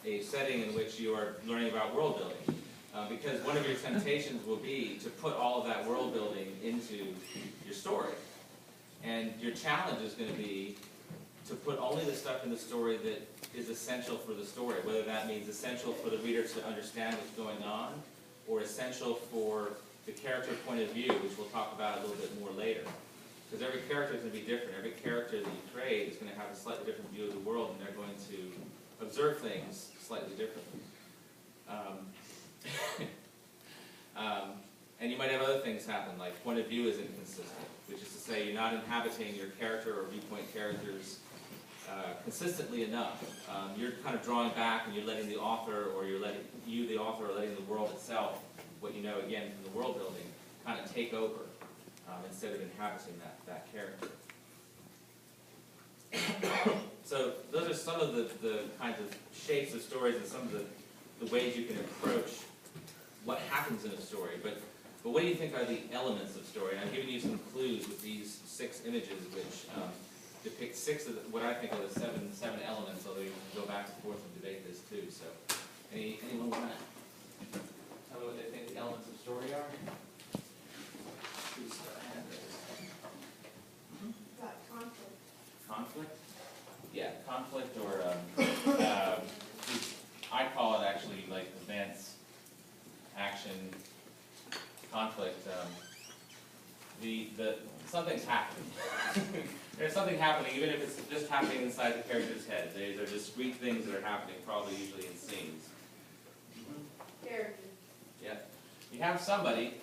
a setting in which you are learning about world building. Because one of your temptations will be to put all of that world building into your story. And your challenge is going to be to put only the stuff in the story that is essential for the story, whether that means essential for the reader to understand what's going on, or essential for the character point of view, which we'll talk about a little bit more later. Because every character is going to be different. Every character that you create is going to have a slightly different view of the world, and they're going to observe things slightly differently. And you might have other things happen, like point of view is inconsistent, which is to say you're not inhabiting your character or viewpoint characters consistently enough. You're kind of drawing back, and you're letting the author, or you're letting the author, or letting the world itself, what you know again from the world building, kind of take over instead of inhabiting that character. So those are some of the kinds of shapes of stories and some of the ways you can approach what happens in a story. But what do you think are the elements of story? And I've given you some clues with these 6 images, which depict 6 of what I think are the seven elements, although you can go back and forth and debate this too. So anyone want to tell me what they think the elements of story are? Who's hand raised? Got conflict. Conflict? Yeah, conflict, or I call it actually like events, action, conflict. Something's happening. There's something happening, even if it's just happening inside the character's head. They're discrete things that are happening, probably usually in scenes. Character. Yeah. You have somebody,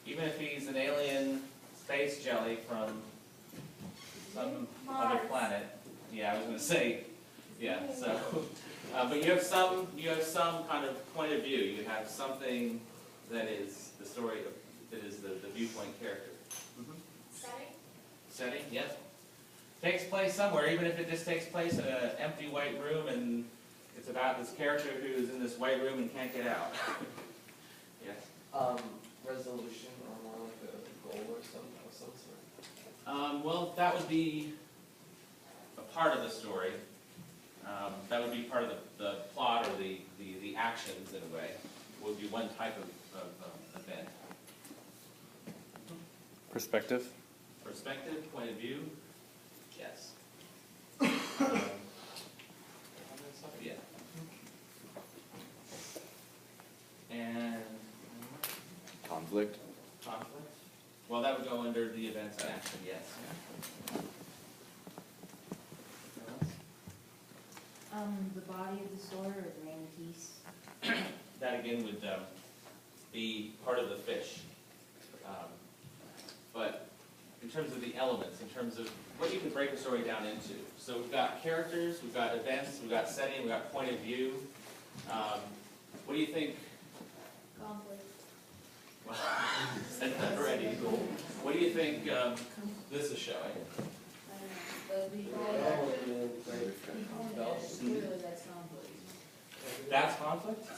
even if he's an alien space jelly from some other planet. Yeah, I was going to say, yeah. So, but you have some kind of point of view. You have something that is the story of, that is the viewpoint character. Setting. Setting, yes. Takes place somewhere, even if it just takes place in an empty white room, and it's about this character who's in this white room and can't get out. Yes. Resolution, or more like a goal or something of some sort. Well, that would be a part of the story. That would be part of the plot, or the actions in a way. Would be one type of event. Perspective? Perspective, point of view, yes. Yeah. And Conflict? conflict? Well, that would go under the events and action, yes. The body of the story, or the main piece? That again would be part of the fish. But in terms of the elements, in terms of what you can break a story down into. So we've got characters, we've got events, we've got setting, we've got point of view. What do you think? Conflict. Well, said that already. What do you think this is showing? Clearly that's conflict. That's conflict? The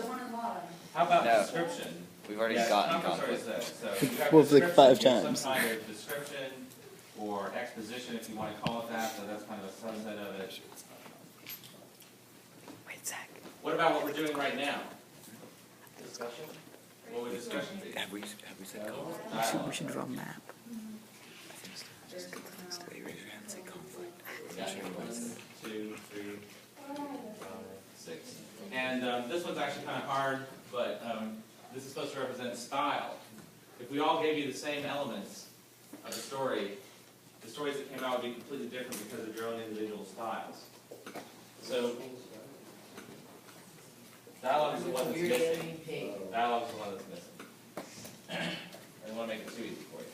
one at the bottom. How about No. description? We've already Yeah, gotten conflict's already conflict. said. So you have Well, it's like description, 5 you have times. some kind of description or exposition, if you want to call it that, so that's kind of a subset of it. Wait, Zach. What about what we're doing right now? Discussion? What would discussion be? Have we said conflict? Dialogue. We should draw a map. There's Raise your hand and say conflict. Yeah, 1, 2, 3, 5, 6. And this one's actually kind of hard, but this is supposed to represent style. If we all gave you the same elements of the stories that came out would be completely different because of your own individual styles. So dialogue is the one that's missing. Dialogue is the one that's missing. I don't want to make it too easy for you.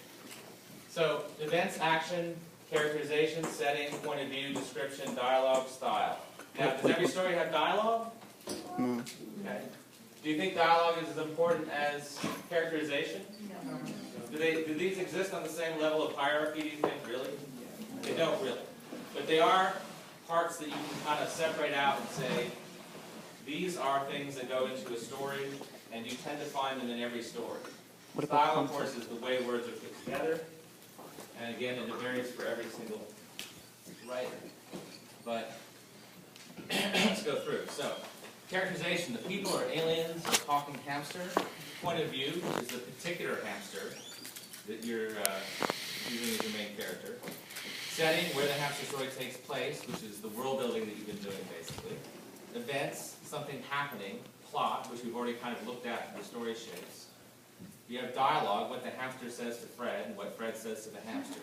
So events, action, characterization, setting, point of view, description, dialogue, style. Now, does every story have dialogue? No. Okay. Do you think dialogue is as important as characterization? Do these exist on the same level of hierarchy, do you think, really? They don't really. But they are parts that you can kind of separate out and say, these are things that go into a story, and you tend to find them in every story. What about Style, of conflict? course, is the way words are put together. And again, it varies for every single writer. But let's go through. So, characterization, the people are aliens, a talking hamster. Point of view is the particular hamster that you're using as your main character. Setting, where the hamster story takes place, which is the world building that you've been doing, basically. Events, something happening. Plot, which we've already kind of looked at in the story shapes. You have dialogue, what the hamster says to Fred, and what Fred says to the hamster.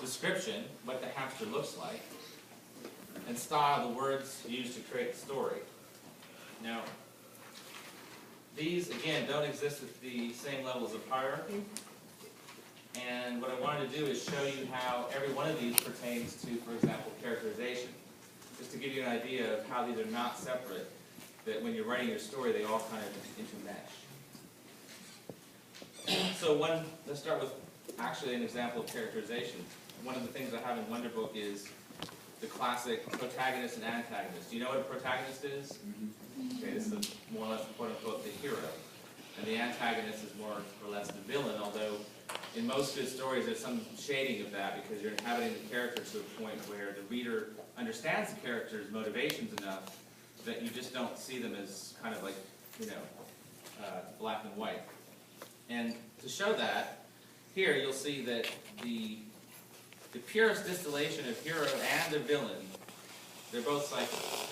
Description, what the hamster looks like. And style, the words used to create the story. Now, these, again, don't exist at the same levels of hierarchy. And what I wanted to do is show you how every one of these pertains to, for example, characterization. Just to give you an idea of how these are not separate, that when you're writing your story, they all kind of intermesh. So let's start with actually an example of characterization. One of the things I have in Wonderbook is the classic protagonist and antagonist. Do you know what a protagonist is? Okay, this is more or less, quote-unquote, the hero. And the antagonist is more or less the villain, although in most good stories there's some shading of that because you're inhabiting the character to a point where the reader understands the character's motivations enough that you just don't see them as kind of like, black and white. And to show that, here you'll see that the purest distillation of hero and a villain, they're both psychics.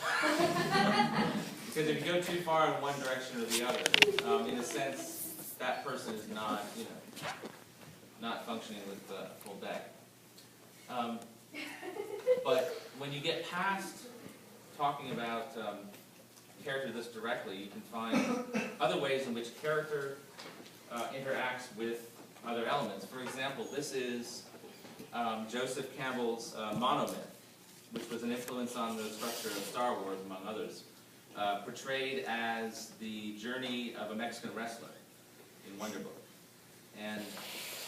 Because if you go too far in one direction or the other, in a sense, that person is not, not functioning with the full deck. But when you get past talking about character this directly, you can find other ways in which character interacts with other elements. For example, this is Joseph Campbell's monomyth, which was an influence on the structure of Star Wars, among others, portrayed as the journey of a Mexican wrestler in Wonderbook. And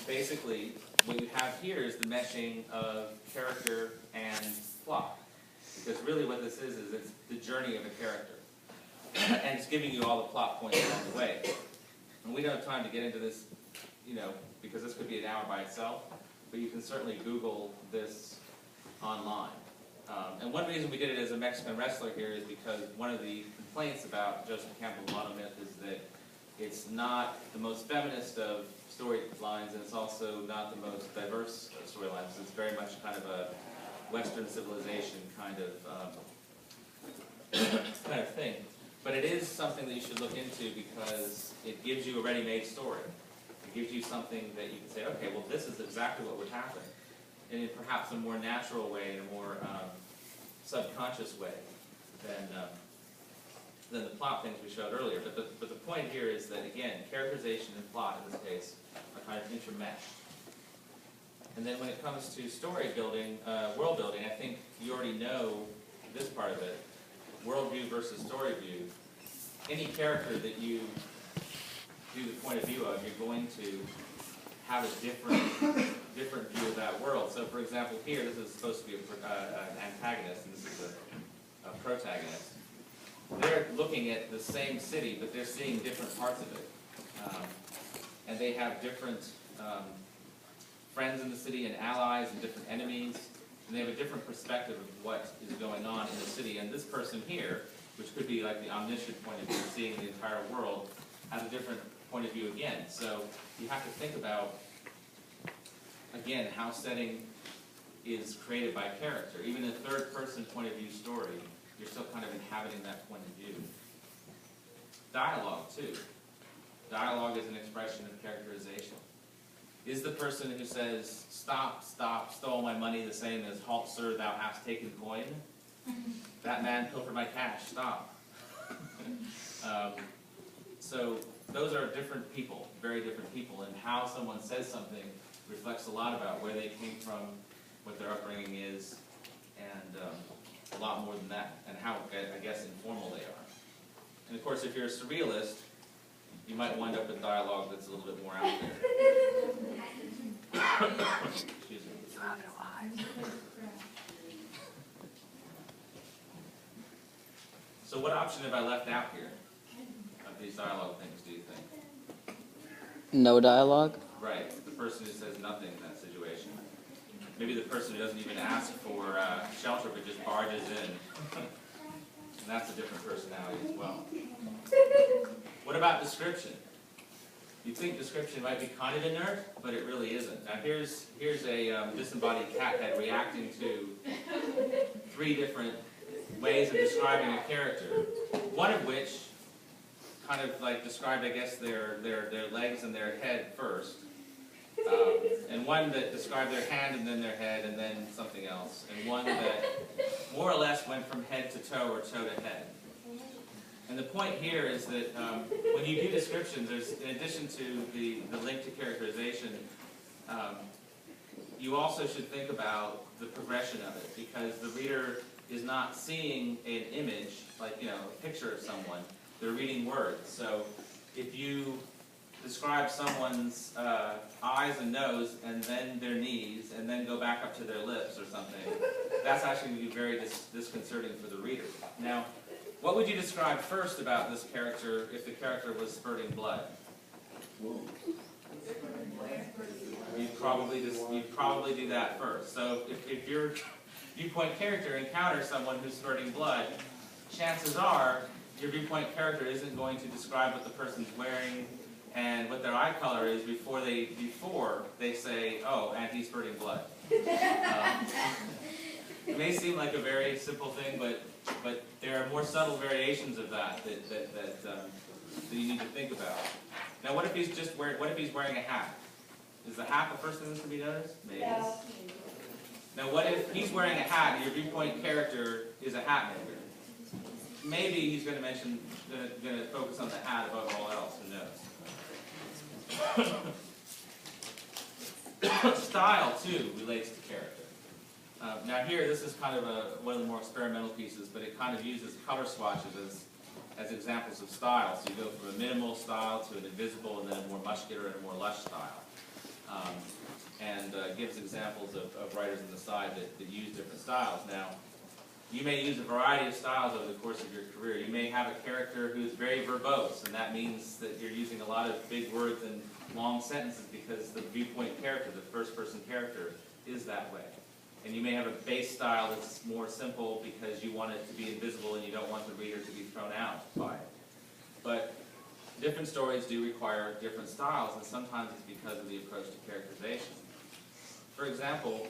basically, what you have here is the meshing of character and plot. Because really what this is it's the journey of a character. And it's giving you all the plot points along the way. And we don't have time to get into this, because this could be an hour by itself, but you can certainly Google this online. And one reason we did it as a Mexican wrestler here is because one of the complaints about Joseph Campbell's monomyth is that it's not the most feminist of storylines, and it's also not the most diverse of storylines. It's very much kind of a Western civilization kind of thing. But it is something that you should look into because it gives you a ready-made story. It gives you something that you can say, okay, well, this is exactly what would happen, and in perhaps a more natural way, in a more subconscious way than the plot things we showed earlier. But the point here is that, again, characterization and plot, in this case, are kind of intermeshed. And then when it comes to story building, world building, I think you already know this part of it. Worldview versus story view. Any character that you do the point of view of, you're going to have a different view of that world. So, for example, here, this is supposed to be an antagonist, and this is a protagonist. They're looking at the same city, but they're seeing different parts of it. And they have different friends in the city and allies and different enemies. And they have a different perspective of what is going on in the city. And this person here, which could be like the omniscient point of view, seeing the entire world, has a different point of view again. So you have to think about, again, how setting is created by character. Even in a third-person point of view story, you're still kind of inhabiting that point of view. Dialogue, too. Dialogue is an expression of characterization. Is the person who says, "Stop, stop, stole my money," the same as, "Halt, sir, thou hast taken coin"? "That man pilfered my cash, stop." So those are different people, very different people, and how someone says something reflects a lot about where they came from, what their upbringing is, and a lot more than that, and how, I guess, informal they are. And of course, if you're a surrealist, you might wind up with dialogue that's a little bit more out there. Excuse me. So what option have I left out here of these dialogue things, do you think? No dialogue? Right, the person who says nothing in that situation. Maybe the person who doesn't even ask for shelter but just barges in. and that's a different personality as well. What about description? You'd think description might be kind of inert, but it really isn't. Now here's a disembodied cat head reacting to 3 different ways of describing a character. One of which kind of like described, I guess, their legs and their head first. And one that described their hand and then their head and then something else. And one that more or less went from head to toe or toe to head. And the point here is that when you do descriptions, there's, in addition to the link to characterization, you also should think about the progression of it, because the reader is not seeing an image, like, you know, a picture of someone. They're reading words. So if you describe someone's eyes and nose, and then their knees, and then go back up to their lips or something, that's actually going to be very disconcerting for the reader. Now, what would you describe first about this character if the character was spurting blood? You'd probably do that first. So if your viewpoint character encounters someone who's spurting blood, chances are your viewpoint character isn't going to describe what the person's wearing and what their eye color is before they say, "Oh, and he's spurting blood." It may seem like a very simple thing, but there are more subtle variations of that you need to think about. Now, what if he's wearing a hat? Is the hat the first thing that's going to be noticed? Maybe. Yeah. Now, what if he's wearing a hat and your viewpoint character is a hat maker? Maybe he's going to focus on the hat above all else. Who knows? Style too relates to character. Now here, this is kind of one of the more experimental pieces, but it kind of uses color swatches as examples of style. So you go from a minimal style to an invisible, and then a more muscular and a more lush style. And gives examples of writers on the side that use different styles. Now, you may use a variety of styles over the course of your career. You may have a character who's very verbose, and that means that you're using a lot of big words and long sentences because the viewpoint character, the first-person character, is that way. And you may have a base style that's more simple because you want it to be invisible and you don't want the reader to be thrown out by it. But different stories do require different styles, and sometimes it's because of the approach to characterization. For example,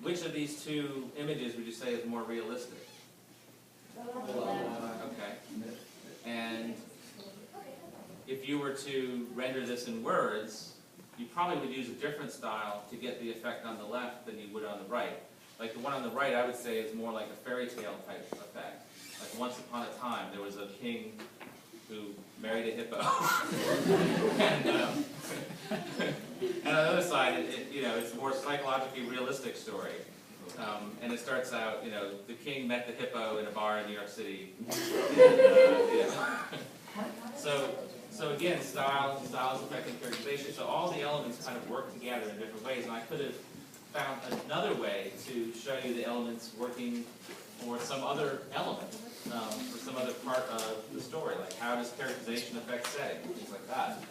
which of these 2 images would you say is more realistic? Okay. And if you were to render this in words, you probably would use a different style to get the effect on the left than you would on the right. Like the one on the right, I would say, is more like a fairy tale type effect. Like once upon a time, there was a king who married a hippo. And on the other side, it's a more psychologically realistic story. And it starts out, the king met the hippo in a bar in New York City. And, So again, style is affecting characterization. So all the elements kind of work together in different ways. And I could have found another way to show you the elements working for some other element, for some other part of the story. Like how does characterization affect setting, things like that.